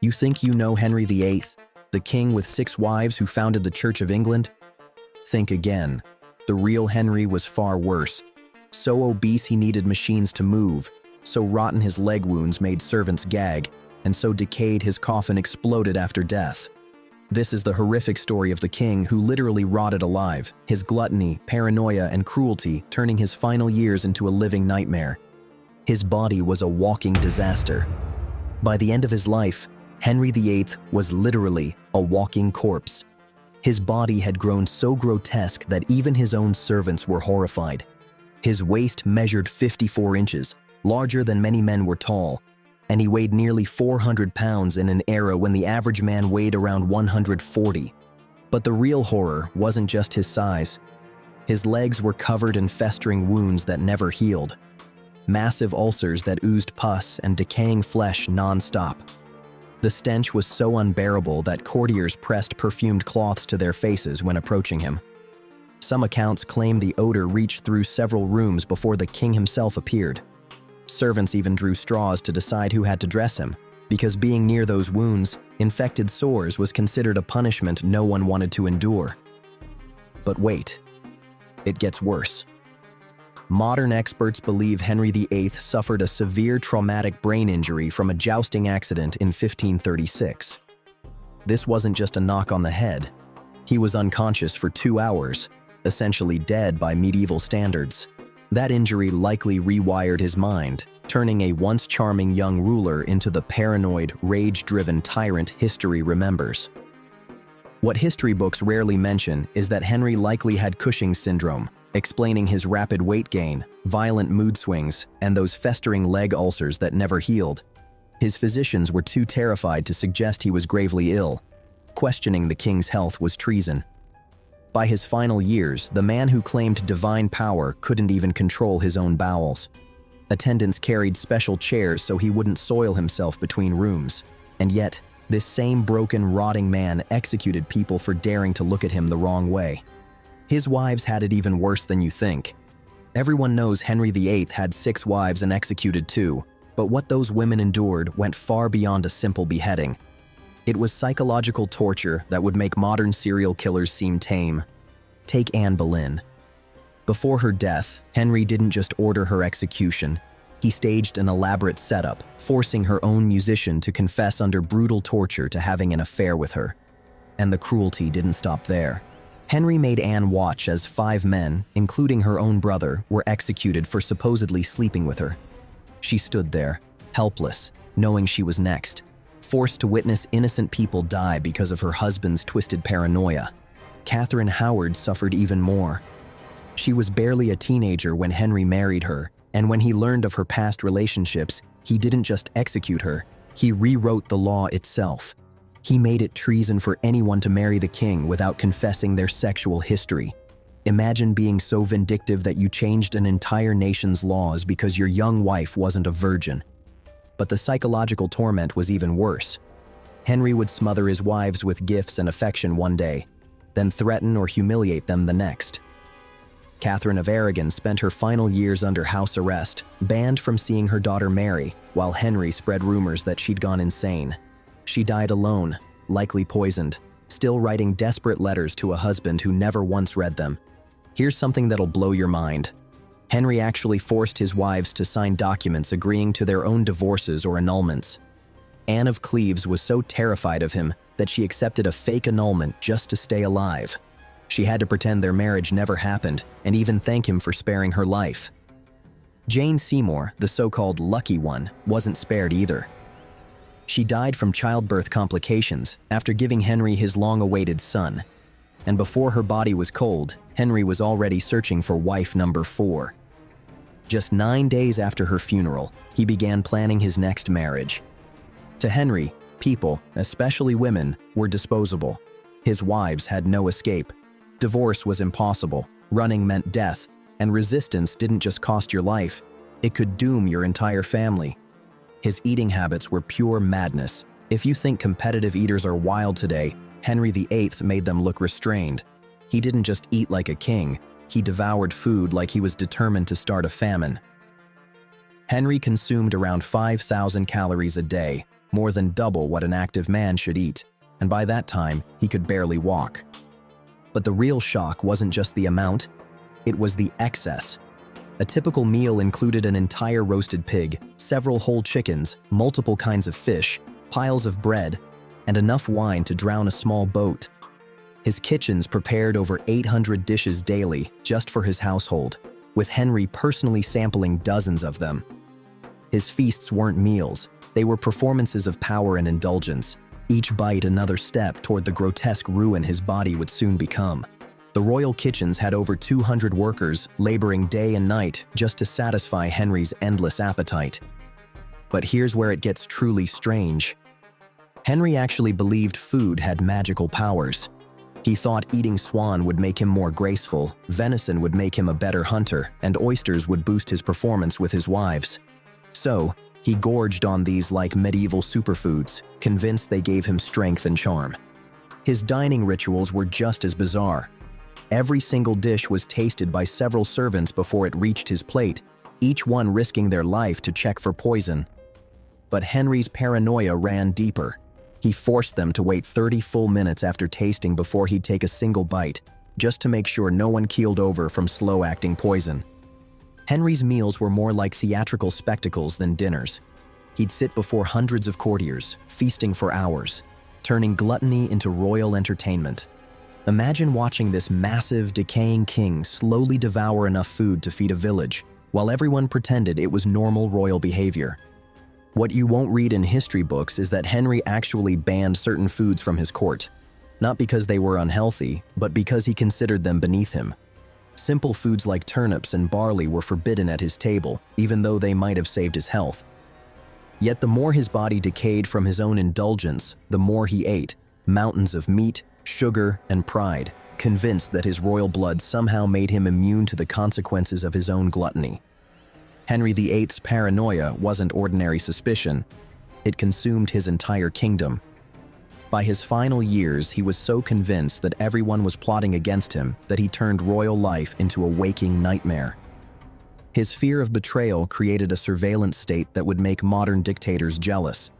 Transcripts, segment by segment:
You think you know Henry VIII, the king with 6 wives who founded the Church of England? Think again. The real Henry was far worse. So obese he needed machines to move, so rotten his leg wounds made servants gag, and so decayed his coffin exploded after death. This is the horrific story of the king who literally rotted alive, his gluttony, paranoia, and cruelty turning his final years into a living nightmare. His body was a walking disaster. By the end of his life, Henry VIII was literally a walking corpse. His body had grown so grotesque that even his own servants were horrified. His waist measured 54 inches, larger than many men were tall, and he weighed nearly 400 pounds in an era when the average man weighed around 140. But the real horror wasn't just his size. His legs were covered in festering wounds that never healed, massive ulcers that oozed pus and decaying flesh non-stop. The stench was so unbearable that courtiers pressed perfumed cloths to their faces when approaching him. Some accounts claim the odor reached through several rooms before the king himself appeared. Servants even drew straws to decide who had to dress him, because being near those wounds, infected sores, was considered a punishment no one wanted to endure. But wait, it gets worse. Modern experts believe Henry VIII suffered a severe traumatic brain injury from a jousting accident in 1536. This wasn't just a knock on the head. He was unconscious for 2 hours, essentially dead by medieval standards. That injury likely rewired his mind, turning a once charming young ruler into the paranoid, rage-driven tyrant history remembers. What history books rarely mention is that Henry likely had Cushing's syndrome, explaining his rapid weight gain, violent mood swings, and those festering leg ulcers that never healed. His physicians were too terrified to suggest he was gravely ill. Questioning the king's health was treason. By his final years, the man who claimed divine power couldn't even control his own bowels. Attendants carried special chairs so he wouldn't soil himself between rooms. And yet, this same broken, rotting man executed people for daring to look at him the wrong way. His wives had it even worse than you think. Everyone knows Henry VIII had 6 wives and executed 2, but what those women endured went far beyond a simple beheading. It was psychological torture that would make modern serial killers seem tame. Take Anne Boleyn. Before her death, Henry didn't just order her execution. He staged an elaborate setup, forcing her own musician to confess under brutal torture to having an affair with her. And the cruelty didn't stop there. Henry made Anne watch as 5 men, including her own brother, were executed for supposedly sleeping with her. She stood there, helpless, knowing she was next, forced to witness innocent people die because of her husband's twisted paranoia. Catherine Howard suffered even more. She was barely a teenager when Henry married her, and when he learned of her past relationships, he didn't just execute her, he rewrote the law itself. He made it treason for anyone to marry the king without confessing their sexual history. Imagine being so vindictive that you changed an entire nation's laws because your young wife wasn't a virgin. But the psychological torment was even worse. Henry would smother his wives with gifts and affection one day, then threaten or humiliate them the next. Catherine of Aragon spent her final years under house arrest, banned from seeing her daughter marry, while Henry spread rumors that she'd gone insane. She died alone, likely poisoned, still writing desperate letters to a husband who never once read them. Here's something that'll blow your mind. Henry actually forced his wives to sign documents agreeing to their own divorces or annulments. Anne of Cleves was so terrified of him that she accepted a fake annulment just to stay alive. She had to pretend their marriage never happened and even thank him for sparing her life. Jane Seymour, the so-called lucky one, wasn't spared either. She died from childbirth complications after giving Henry his long-awaited son. And before her body was cold, Henry was already searching for wife number 4. Just 9 days after her funeral, he began planning his next marriage. To Henry, people, especially women, were disposable. His wives had no escape. Divorce was impossible, running meant death, and resistance didn't just cost your life, it could doom your entire family. His eating habits were pure madness. If you think competitive eaters are wild today, Henry VIII made them look restrained. He didn't just eat like a king, he devoured food like he was determined to start a famine. Henry consumed around 5,000 calories a day, more than double what an active man should eat, and by that time, he could barely walk. But the real shock wasn't just the amount, it was the excess. A typical meal included an entire roasted pig, several whole chickens, multiple kinds of fish, piles of bread, and enough wine to drown a small boat. His kitchens prepared over 800 dishes daily just for his household, with Henry personally sampling dozens of them. His feasts weren't meals, they were performances of power and indulgence, each bite another step toward the grotesque ruin his body would soon become. The royal kitchens had over 200 workers laboring day and night just to satisfy Henry's endless appetite. But here's where it gets truly strange. Henry actually believed food had magical powers. He thought eating swan would make him more graceful, venison would make him a better hunter, and oysters would boost his performance with his wives. So, he gorged on these like medieval superfoods, convinced they gave him strength and charm. His dining rituals were just as bizarre. Every single dish was tasted by several servants before it reached his plate, each one risking their life to check for poison. But Henry's paranoia ran deeper. He forced them to wait 30 full minutes after tasting before he'd take a single bite, just to make sure no one keeled over from slow-acting poison. Henry's meals were more like theatrical spectacles than dinners. He'd sit before hundreds of courtiers, feasting for hours, turning gluttony into royal entertainment. Imagine watching this massive, decaying king slowly devour enough food to feed a village, while everyone pretended it was normal royal behavior. What you won't read in history books is that Henry actually banned certain foods from his court, not because they were unhealthy, but because he considered them beneath him. Simple foods like turnips and barley were forbidden at his table, even though they might have saved his health. Yet the more his body decayed from his own indulgence, the more he ate, mountains of meat, sugar, and pride, convinced that his royal blood somehow made him immune to the consequences of his own gluttony. Henry VIII's paranoia wasn't ordinary suspicion. It consumed his entire kingdom. By his final years, he was so convinced that everyone was plotting against him that he turned royal life into a waking nightmare. His fear of betrayal created a surveillance state that would make modern dictators jealous.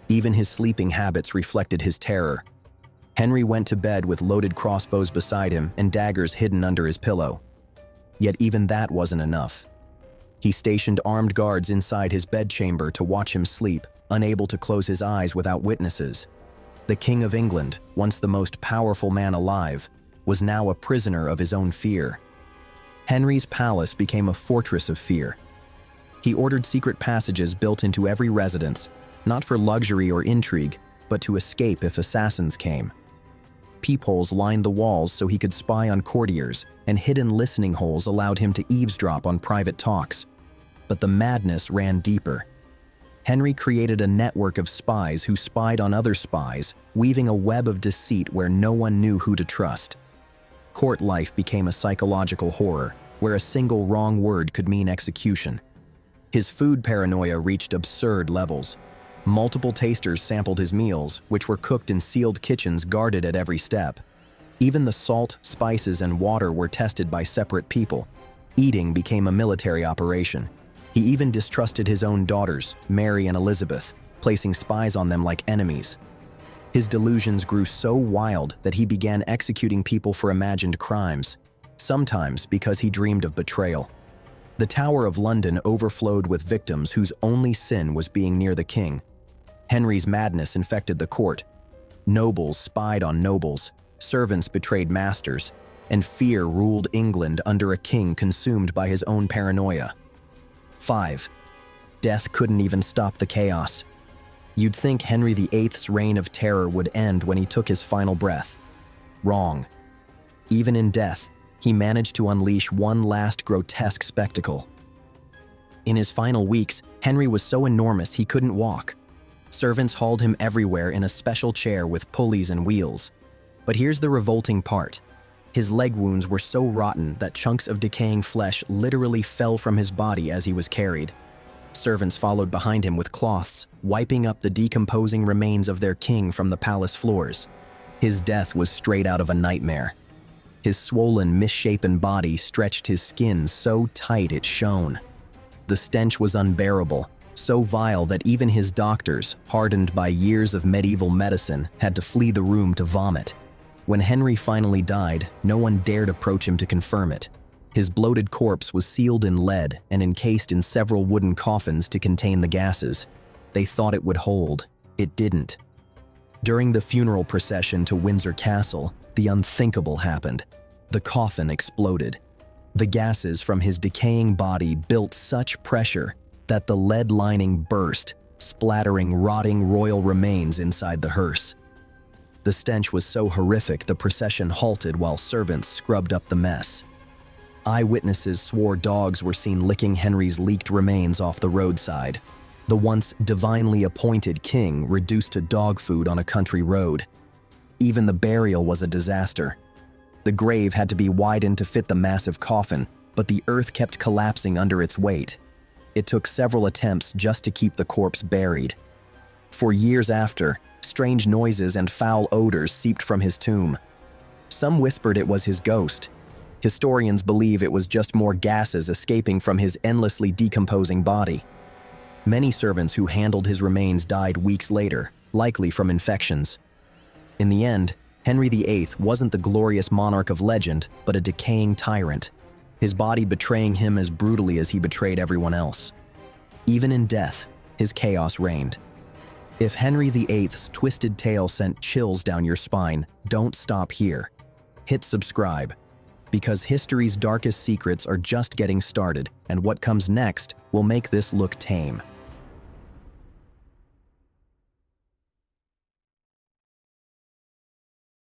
Even his sleeping habits reflected his terror. Henry went to bed with loaded crossbows beside him and daggers hidden under his pillow. Yet even that wasn't enough. He stationed armed guards inside his bedchamber to watch him sleep, unable to close his eyes without witnesses. The King of England, once the most powerful man alive, was now a prisoner of his own fear. Henry's palace became a fortress of fear. He ordered secret passages built into every residence, not for luxury or intrigue, but to escape if assassins came. Peepholes lined the walls so he could spy on courtiers, and hidden listening holes allowed him to eavesdrop on private talks. But the madness ran deeper. Henry created a network of spies who spied on other spies, weaving a web of deceit where no one knew who to trust. Court life became a psychological horror, where a single wrong word could mean execution. His food paranoia reached absurd levels. Multiple tasters sampled his meals, which were cooked in sealed kitchens guarded at every step. Even the salt, spices, and water were tested by separate people. Eating became a military operation. He even distrusted his own daughters, Mary and Elizabeth, placing spies on them like enemies. His delusions grew so wild that he began executing people for imagined crimes, sometimes because he dreamed of betrayal. The Tower of London overflowed with victims whose only sin was being near the king. Henry's madness infected the court. Nobles spied on nobles, servants betrayed masters, and fear ruled England under a king consumed by his own paranoia. 5. Death couldn't even stop the chaos. You'd think Henry VIII's reign of terror would end when he took his final breath. Wrong. Even in death, he managed to unleash one last grotesque spectacle. In his final weeks, Henry was so enormous he couldn't walk. Servants hauled him everywhere in a special chair with pulleys and wheels. But here's the revolting part. His leg wounds were so rotten that chunks of decaying flesh literally fell from his body as he was carried. Servants followed behind him with cloths, wiping up the decomposing remains of their king from the palace floors. His death was straight out of a nightmare. His swollen, misshapen body stretched his skin so tight it shone. The stench was unbearable, so vile that even his doctors, hardened by years of medieval medicine, had to flee the room to vomit. When Henry finally died, no one dared approach him to confirm it. His bloated corpse was sealed in lead and encased in several wooden coffins to contain the gases. They thought it would hold. It didn't. During the funeral procession to Windsor Castle, the unthinkable happened. The coffin exploded. The gases from his decaying body built such pressure that the lead lining burst, splattering rotting royal remains inside the hearse. The stench was so horrific the procession halted while servants scrubbed up the mess. Eyewitnesses swore dogs were seen licking Henry's leaked remains off the roadside. The once divinely appointed king reduced to dog food on a country road. Even the burial was a disaster. The grave had to be widened to fit the massive coffin, but the earth kept collapsing under its weight. It took several attempts just to keep the corpse buried. For years after, strange noises and foul odors seeped from his tomb. Some whispered it was his ghost. Historians believe it was just more gases escaping from his endlessly decomposing body. Many servants who handled his remains died weeks later, likely from infections. In the end, Henry VIII wasn't the glorious monarch of legend, but a decaying tyrant, his body betraying him as brutally as he betrayed everyone else. Even in death, his chaos reigned. If Henry VIII's twisted tale sent chills down your spine, don't stop here. Hit subscribe, because history's darkest secrets are just getting started, and what comes next will make this look tame.